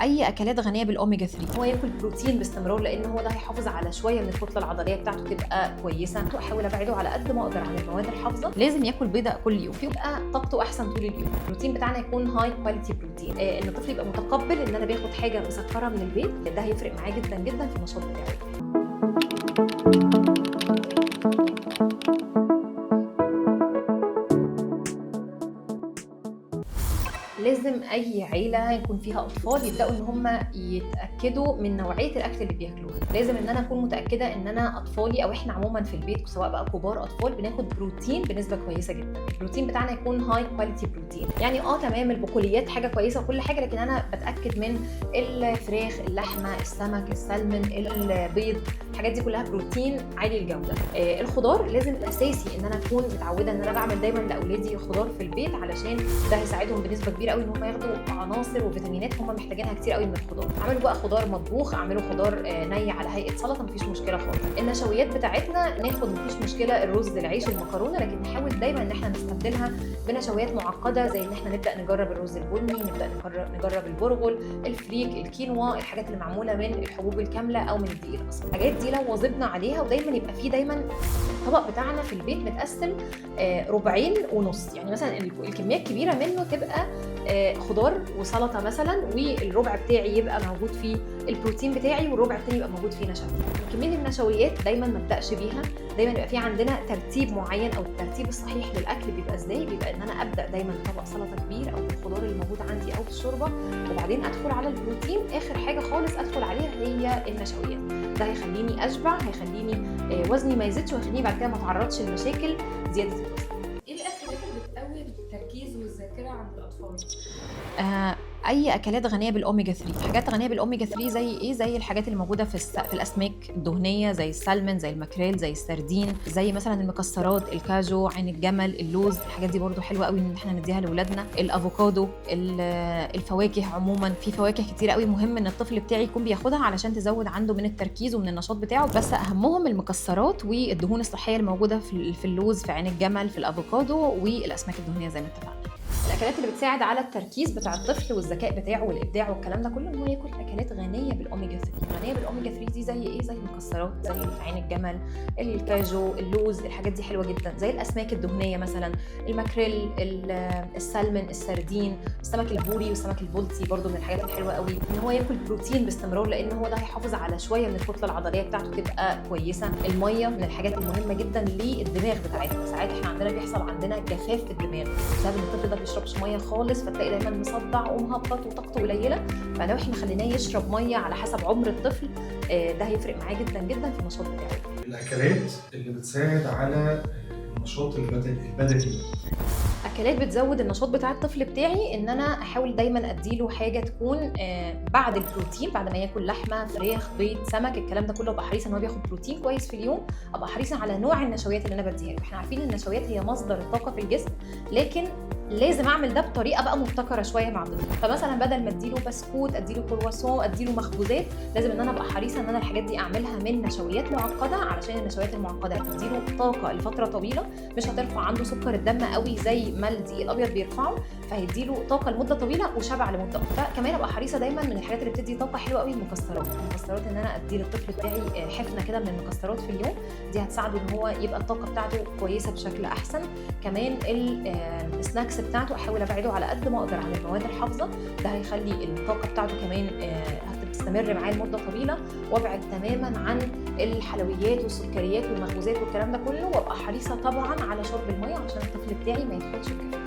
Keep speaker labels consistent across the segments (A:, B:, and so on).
A: اي اكلات غنيه بالاوميجا 3. هو ياكل بروتين باستمرار لان هو ده هيحافظ على شويه من الكتله العضليه بتاعته تبقى كويسه. احاول ابعده على قد ما اقدر عن المواد الحافظه. لازم ياكل بيضه كل يوم يبقى طاقته احسن طول اليوم. البروتين بتاعنا يكون هاي كواليتي بروتين. ان الطفل يبقى متقبل ان انا باخد حاجه مسكره من البيت، ده هيفرق معاه جدا جدا في النشاط بتاعه. لازم اي عيله يكون فيها اطفال يبداوا ان هم يتاكدوا من نوعيه الاكل اللي بياكلوها. لازم ان انا اكون متاكده ان انا اطفالي او احنا عموما في البيت سواء بقى كبار اطفال بناخد بروتين بنسبه كويسه جدا. البروتين بتاعنا يكون هاي كواليتي بروتين، يعني تمام البقوليات حاجه كويسه وكل حاجه، لكن انا بتاكد من الفراخ، اللحمه، السمك، السلمون، البيض، الحاجات دي كلها بروتين عالي الجوده. الخضار لازم اساسي ان انا اكون متعوده ان انا بعمل دايما لاولادي خضار في البيت، علشان ده هيساعدهم بنسبه كبيره قوي ان هم ياخدوا عناصر وفيتامينات هم محتاجينها كتير قوي من الخضار. اعملوا بقى خضار مطبوخ، اعملوا خضار ني على هيئه سلطه، مفيش مشكله خالص. النشويات بتاعتنا ناخد مفيش مشكله الرز، العيش، المكرونه، لكن نحاول دايما ان احنا نستبدلها بنشويات معقده زي ان احنا نبدا نجرب الرز البني، نبدا نجرب البرغل، الفريك، الكينوا، الحاجات اللي معموله من الحبوب الكامله او من الدقيق الاصفر. الحاجات دي لو واظبنا عليها ودايما يبقى فيه دايما الطبق بتاعنا في البيت متقسم ربعين ونص، يعني مثلا الكميه الكبيره منه تبقى خضار وسلطه مثلا، والربع بتاعي يبقى موجود فيه البروتين بتاعي، والربع الثاني يبقى موجود فيه نشويات. كميه النشويات دايما ما ابداش بيها، دايما يبقى في عندنا ترتيب معين، او الترتيب الصحيح للاكل بيبقى ازاي؟ بيبقى ان انا ابدا دايما طبق سلطه كبير او بالخضار اللي موجود عندي او بالشوربه، وبعدين ادخل على البروتين. اخر حاجه خالص ادخل عليها هي النشويات. ده هيخليني اشبع، هيخليني وزني ما يزيدش، وهيخليني بعد كده ما اتعرضش لمشاكل زياده الوزن.
B: ايه الاكلات اللي بتقوي التركيز والذاكره عند الاطفال؟
A: اي اكلات غنيه بالاوميجا 3. حاجات غنيه بالاوميجا 3 زي ايه؟ زي الحاجات اللي موجوده في الاسماك الدهنيه، زي السلمون، زي الماكريل، زي السردين، زي مثلا المكسرات، الكاجو، عين الجمل، اللوز. الحاجات دي برضو حلوه قوي ان احنا نديها لاولادنا. الافوكادو، الفواكه عموما، في فواكه كتير قوي مهم ان الطفل بتاعي يكون بياخدها علشان تزود عنده من التركيز ومن النشاط بتاعه، بس اهمهم المكسرات والدهون الصحيه الموجوده في اللوز، في عين الجمل، في الافوكادو، والاسماك الدهنيه زي ما اتفقنا. الاكلات اللي بتساعد على التركيز بتاع الطفل والذكاء بتاعه والابداع والكلام ده كله ان هو ياكل اكلات غنيه بالاوميجا 3. غنيه بالاوميجا 3 دي زي ايه؟ زي المكسرات، زي عين الجمل، الكاجو، اللوز. الحاجات دي حلوه جدا. زي الاسماك الدهنيه مثلا الماكريل، السلمون، السردين، السمك البوري والسمك البلطي برضو من الحاجات الحلوه قوي. ان هو ياكل بروتين باستمرار لان هو ده هيحافظ على شويه من الكتله العضليه بتاعته تبقى كويسه. الميه من الحاجات المهمه جدا للدماغ بتاعتنا. ساعات احنا بيحصل عندنا جفاف في الدماغ بسبب ان الطفل ده بيشربش ميه خالص، فتلاقي دايما مصدع ومهبط وطاقته قليله. فلو احنا خليناه يشرب ميه على حسب عمر الطفل، ده هيفرق معاه جدا جدا في النشاط بتاعه.
C: الاكلات اللي بتساعد على النشاط البدني.
A: اكلات بتزود النشاط بتاع الطفل بتاعي ان انا احاول دايما اديله حاجه تكون بعد البروتين، بعد ما ياكل لحمه، فراخ، بيض، سمك، الكلام ده كله ابقى حريصه ان هو بياخد بروتين كويس في اليوم. ابقى حريصه على نوع النشويات اللي انا بديها له. احنا عارفين ان النشويات هي مصدر الطاقه في الجسم، لكن لازم اعمل ده بطريقه بقى مبتكره شويه مع الطفل. فمثلا بدل ما اديله بسكوت، اديله كرواسون، اديله مخبوزات، لازم ان انا ابقى حريصه ان انا الحاجات دي اعملها من نشويات معقده، علشان النشويات المعقده هتديله طاقه لفتره طويله، مش هترفع عنده سكر الدم قوي زي ما الدقيق الابيض بيرفعه، فهيديله طاقه لمده طويله وشبع لمده اطول. فكمان ابقى حريصه دايما من الحاجات اللي بتدي طاقه حلوه قوي المكسرات ان انا ادي للطفل بتاعي حفنه كده من المكسرات في اليوم. دي هتساعده ان هو يبقى الطاقه بتاعته كويسه بشكل احسن. كمان السناكس بتاعته احاول ابعده على قد ما اقدر عن المواد الحافظه، ده هيخلي الطاقه بتاعته كمان هتستمر معاه لمده طويله. وابعد تماما عن الحلويات والسكريات والمخبوزات والكلام ده كله، وابقى حريصه طبعا على شرب الميه عشان الطفل بتاعي ما يدخلش الجفاف.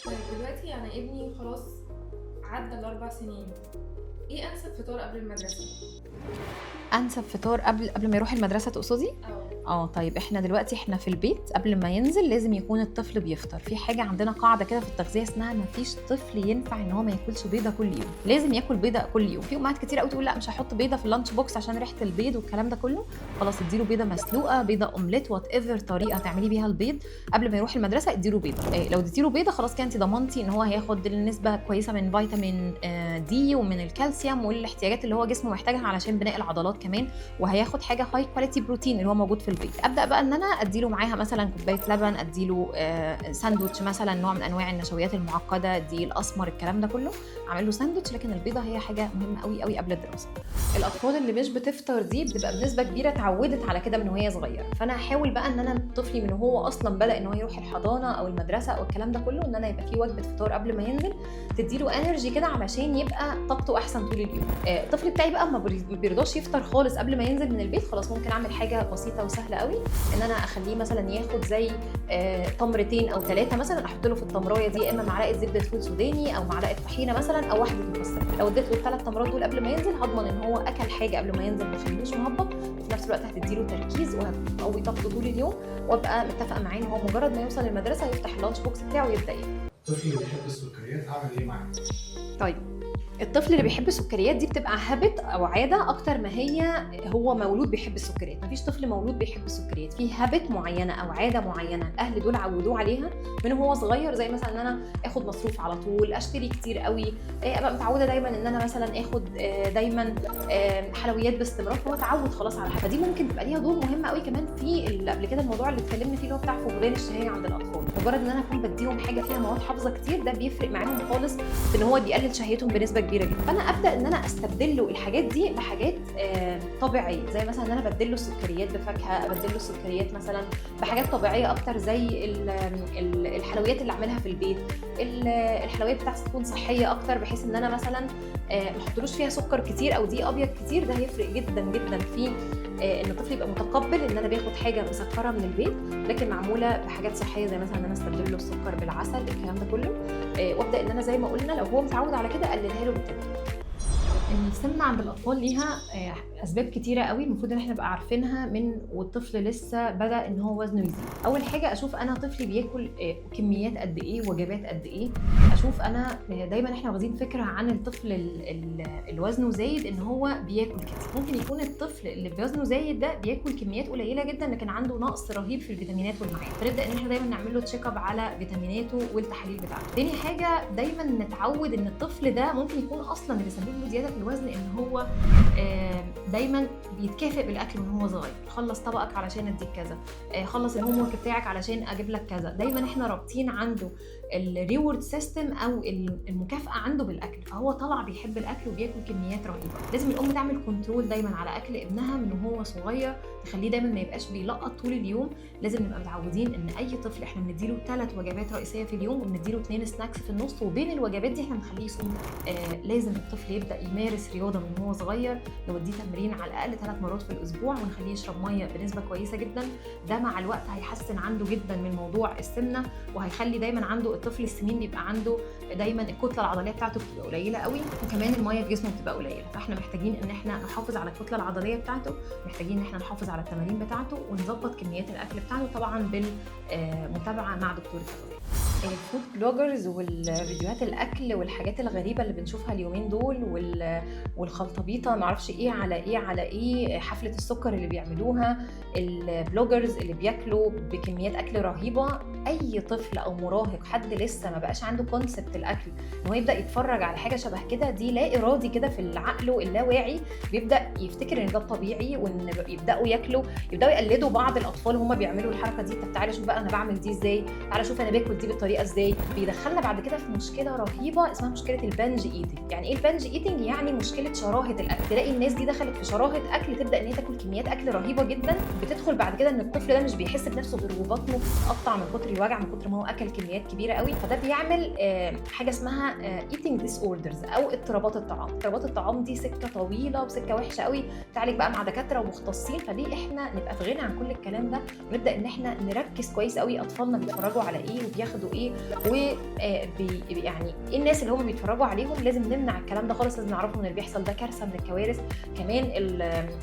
B: طيب دلوقتي انا ابني خلاص عدى ال4 سنين، ايه انسب فطار قبل المدرسه؟
A: انسب فطار قبل ما يروح المدرسه تقصدي؟ طيب احنا دلوقتي في البيت قبل ما ينزل لازم يكون الطفل بيفطر. في حاجه عندنا قاعده كده في التغذيه اسمها ما فيش طفل ينفع ان هو ما ياكلش بيضه كل يوم. لازم ياكل بيضه كل يوم. في امهات كتير قوي تقول لا مش هحط بيضه في اللانش بوكس عشان ريحه البيض والكلام ده كله. خلاص اديله بيضه مسلوقه، بيضه اومليت، وات ايفر طريقه تعملي بيها البيض قبل ما يروح المدرسه اديله بيضه. لو اديتيله بيضه خلاص كده انت ضمنتي ان هو هياخد النسبه كويسه من فيتامين دي ومن الكالسيوم والاحتياجات اللي هو جسمه محتاجها علشان بناء العضلات كمان، وهياخد حاجه هاي كواليتي بروتين اللي هو موجود في البيت. ابدا بقى ان انا اديله معاها مثلا كوبايه لبن، اديله ساندوتش مثلا نوع من انواع النشويات المعقده، دي الاسمر، الكلام ده كله اعمل له ساندوتش. لكن البيضه هي حاجه مهمه قوي قوي قبل الدراسه. الاطفال اللي مش بتفطر دي بتبقى بنسبه كبيره اتعودت على كده من وهي صغيره، فانا هحاول بقى ان انا طفلي من هو اصلا بدا ان هو يروح الحضانه او المدرسه او الكلام ده كله ان انا يبقى في وجبه فطار قبل ما ينزل تديله انرجي كده علشان يبقى طاقته احسن طول اليوم. الطفل بتاعي بقى ما بيرضاش يفطر خالص قبل ما ينزل من البيت، خلاص ممكن اعمل حاجه بسيطه وسهله قوي، ان انا اخليه مثلا ياخد زي تمرتين او 3 مثلا، احط له في التمرايه دي اما معلقه زبده فول سوداني او معلقه طحينه مثلا او واحده مكسرات. لو اديت له ال3 تمرات دول قبل ما ينزل هضمن ان هو اكل حاجه قبل ما ينزل ما يخليهوش مهبط، وفي نفس الوقت هتديله تركيز وهتقوي طاقته طول اليوم، وابقى متفقه معاه ان هو مجرد ما يوصل المدرسه يفتح اللانش بوكس بتاعه ويبدا ياكل.
C: الطفل اللي بيحب السكريات هعمل ايه معاه؟
A: طيب الطفل اللي بيحب السكريات دي بتبقى هابت او عاده اكتر ما هو مولود بيحب السكريات. مفيش طفل مولود بيحب السكريات، في هابت معينه او عاده معينه الاهل دول عودوه عليها من هو صغير، زي مثلا ان انا اخد مصروف على طول، اشتري كتير قوي، ابقى متعوده دايما ان انا مثلا اخد دايما حلويات باستمرار، فهو اتعود خلاص على حاجه. فدي ممكن تبقى ليها دور مهم قوي كمان في قبل كده الموضوع اللي اتكلمنا فيه اللي هو بتاع فقدان الشهيه عند الاطفال. مجرد ان انا اكون بديهم حاجه فيها مواد حافظه كتير ده بيفرق معاهم خالص في ان هو بيقلل شهيتهم بنسبه كبيره جدا. فانا ابدا ان انا استبدل له الحاجات دي بحاجات طبيعيه، زي مثلا ان انا ابدل له السكريات بفاكهه، ابدل له السكريات مثلا بحاجات طبيعيه اكتر زي الحلويات اللي اعملها في البيت. الحلويات بتاعتي تكون صحيه اكتر، بحيث ان انا مثلا ما احطلوش فيها سكر كتير او دقيق ابيض كتير. ده هيفرق جدا جدا في ان الطفل يبقى متقبل ان انا باخد حاجه مسكره من البيت لكن معموله بحاجات صحيه، زي مثلا ان انا استبدل له السكر بالعسل، الكلام ده كله. وابدا ان انا زي ما قلنا لو هو متعود على كده اقللها له بالتدريج. السمنه عند الاطفال ليها اسباب كتيره قوي المفروض ان احنا نبقى عارفينها من والطفل لسه بدا ان هو وزنه يزيد. اول حاجه اشوف انا طفلي بياكل كميات قد ايه، وجبات قد ايه. اشوف انا دايما احنا واخدين فكره عن الطفل اللي وزنه زايد ان هو بياكل كتير. ممكن يكون الطفل اللي وزنه زايد ده بياكل كميات قليله جدا لكن عنده نقص رهيب في الفيتامينات والمعادن، فنبدا ان احنا دايما نعمل له تشيك اب على فيتاميناته والتحاليل بتاعته. تاني حاجه دايما نتعود ان الطفل ده ممكن يكون اصلا اللي بيسبب له زياده في الوزن ان هو دايما بيتكافئ بالاكل من هو صغير، خلص طبقك علشان اديك كذا، خلص الهوم ورك بتاعك علشان اجيب لك كذا. دايما احنا رابطين عنده الريورد سيستم او المكافاه عنده بالاكل، فهو طلع بيحب الاكل وبياكل كميات رهيبه. لازم الام تعمل كنترول دايما على اكل ابنها من هو صغير، تخليه دايما ما يبقاش بيلقط طول اليوم. لازم نبقى متعودين ان اي طفل احنا بنديله 3 وجبات رئيسيه في اليوم وبنديله 2 سناكس في النص، وبين الوجبات دي احنا بنخليه يصوم. لازم الطفل يبدا يمارس رياضه من هو صغير، نوديه تمرين على الاقل 3 مرات في الاسبوع ونخليه يشرب ميه بنسبه كويسه جدا. ده مع الوقت هيحسن عنده جدا من موضوع السمنه، وهيخلي دايما عنده الطفل السمين بيبقى عنده دايما الكتله العضليه بتاعته بتبقى قليله قوي، وكمان الميه في جسمه بتبقى قليله. فاحنا محتاجين ان احنا نحافظ على الكتله العضليه بتاعته، محتاجين ان احنا نحافظ على التمارين بتاعته ونظبط كميات الاكل بتاعته طبعا بالمتابعه مع دكتور التغذيه. الفود بلوجرز والفيديوهات الاكل والحاجات الغريبه اللي بنشوفها اليومين دول والخلطبيطه معرفش ايه على ايه على ايه، حفله السكر اللي بيعملوها البلوجرز اللي بياكلوا بكميات اكل رهيبه. اي طفل او مراهق حد لسه ما بقاش عنده كونسبت الاكل ان هو يبدا يتفرج على حاجه شبه كده، دي لا ارادي كده في عقله اللاواعي بيبدا يفتكر ان ده الطبيعي، وان يبداوا يبداوا يقلدوا بعض الاطفال وهم بيعملوا الحركه دي. طب تعالى شوف بقى انا بعمل دي ازاي، تعالى شوف انا باكل دي بالطريقه ازاي. بيدخلنا بعد كده في مشكله رهيبه اسمها مشكله البنج ايتنج. يعني ايه البنج ايتنج؟ يعني مشكله شراهه الاكل. تلاقي الناس دي دخلت في شراهه اكل، تبدا ان هي تاكل كميات اكل رهيبه جدا، بتدخل بعد كده ان الطفل ده مش بيحس بنفسه غير وبطنه بتتقطع من كتر الوجع من كتر ما هو اكل كميات كبيره قوي. فده بيعمل حاجه اسمها ايتنج ديس اوردرز او اضطرابات الطعام. اضطرابات الطعام دي سكه طويله وسكه وحشه قوي، تعالج بقى مع دكاتره ومختصين. فدي احنا نبقى في غنى عن كل الكلام ده، ونبدا ان احنا نركز كويس قوي اطفالنا بيتفرجوا على ايه وبياخدوا ايه، يعني ايه الناس اللي هم بيتفرجوا عليهم. لازم نمنع الكلام ده خالص، لازم نعرفهم ان اللي بيحصل ده كارثه من الكوارث. كمان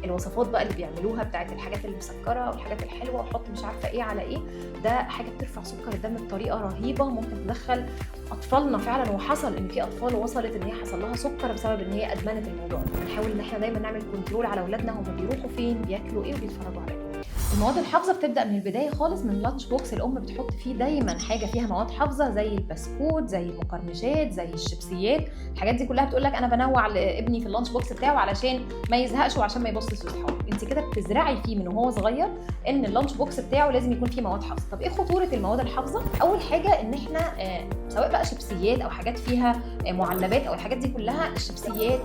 A: الوصفات بقى اللي بيعملوها بتاعت الحاجات اللي مسكره والحاجات الحلوه وحط مش عارفه ايه على ايه، ده حاجه بترفع سكر الدم بطريقه رهيبه، ممكن تدخل اطفالنا فعلا. وحصل ان في اطفال وصلت ان هي حصل لها سكر بسبب ان هي ادمنت الموضوع. بنحاول ان احنا دايما نعمل كنترول على اولادنا هم بيروحوا فين، بياكلوا ايه، وبيتفرجوا على ايه. المواد الحافظه بتبدا من البدايه خالص من لانش بوكس. الام بتحط فيه دايما حاجه فيها مواد حافظه زي البسكوت، زي المقرمشات، زي الشيبسيات. الحاجات دي كلها بتقول لك انا بنوع لابني في اللانش بوكس بتاعه علشان ما يزهقش وعشان ما يبصش لاصحابه. انت كده بتزرعي فيه من وهو صغير ان اللانش بوكس بتاعه لازم يكون فيه مواد حافظه. طب ايه خطوره المواد الحافظه؟ اول حاجه ان احنا سواء بقى شيبسيات او حاجات فيها معلبات او الحاجات دي كلها، الشيبسيات،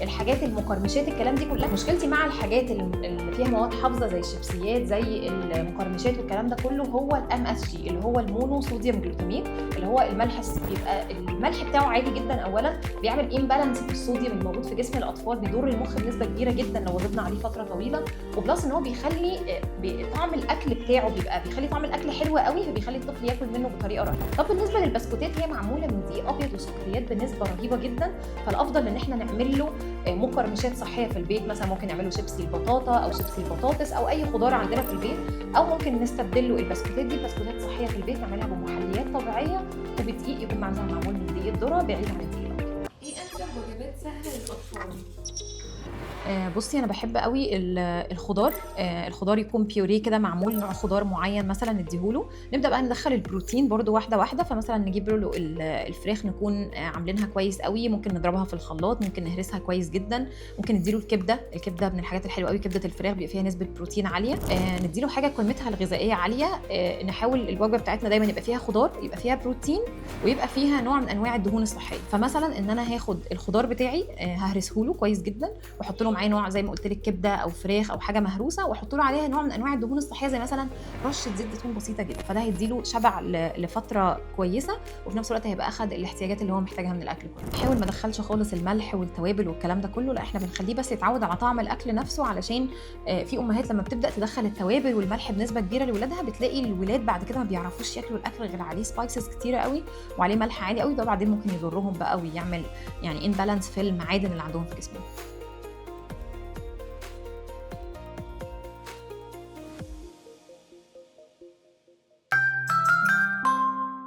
A: الحاجات المقرمشات، الكلام دي كلها. مشكلتي مع الحاجات اللي فيها مواد حافظه زي الشيبسيات زي المقرمشات والكلام ده كله هو الام اس جي اللي هو المونو صوديوم جلوتامين، اللي هو الملح بيبقى الملح بتاعه عالي جدا. اولا بيعمل امبالانس في الصوديوم الموجود في جسم الاطفال، بيضر المخ بنسبه كبيره جدا لو غضبنا عليه فتره طويله. وبلس ان هو بيخلي طعم الاكل بتاعه بيخلي طعم الاكل حلو قوي، فبيخلي الطفل ياكل منه بطريقه رهيبه. طب بالنسبه للبسكوتات هي معموله من دقيق ابيض وسكريات بنسبه رهيبه جدا، فالافضل ان احنا نعمل له مقرمشات صحيه في البيت. مثلا ممكن نعمله شيبسي البطاطا او شيبسي البطاطس او اي خضار عندنا في البيت، او ممكن نستبدله البسكوتات دي بسكوتات صحيه في البيت نعملها بمحليات طبيعيه وبدقيق يكون مثلا معمول من دقيق الذره بعيد عن الدقيق.
B: ايه انسب وجبات سهله للاطفال؟
A: بصي انا بحب قوي الخضار. الخضار يكون بيوريه كده معمول نوع خضار معين مثلا نديهوله. نبدا بقى ندخل البروتين برده واحده واحده. فمثلا نجيب له الفراخ نكون عاملينها كويس قوي، ممكن نضربها في الخلاط، ممكن نهرسها كويس جدا. ممكن نديله الكبده من الحاجات الحلوه قوي. كبده الفراخ بيبقى فيها نسبه بروتين عاليه. نديله حاجه قيمتها الغذائيه عاليه. نحاول الوجبه بتاعتنا دايما يبقى فيها خضار، يبقى فيها بروتين، ويبقى فيها نوع من انواع الدهون الصحيه. فمثلا ان انا هاخد الخضار بتاعي ههرسه له كويس جدا، واحط له معاه نوع زي ما قلت لك كبده او فراخ او حاجه مهروسه، واحط له عليها نوع من انواع الدهون الصحيه زي مثلا رشه زيت زيتون بسيطه جدا. فده هيديله شبع لفتره كويسه، وفي نفس الوقت هيبقى اخد الاحتياجات اللي هو محتاجها من الاكل كله. نحاول ما ندخلش خالص الملح والتوابل والكلام ده كله، لا احنا بنخليه بس يتعود على طعم الاكل نفسه. علشان في امهات لما بتبدا تدخل التوابل والملح بنسبه كبيره لولادها بتلاقي الولاد بعد كده ما بيعرفوش ياكلوا الاكل غير عليه سبايسز كتيره قوي وعليه ملح عالي قوي. ده بعدين ممكن يضرهم بقى ويعمل يعني امبالانس في المعادن اللي عندهم في جسمهم.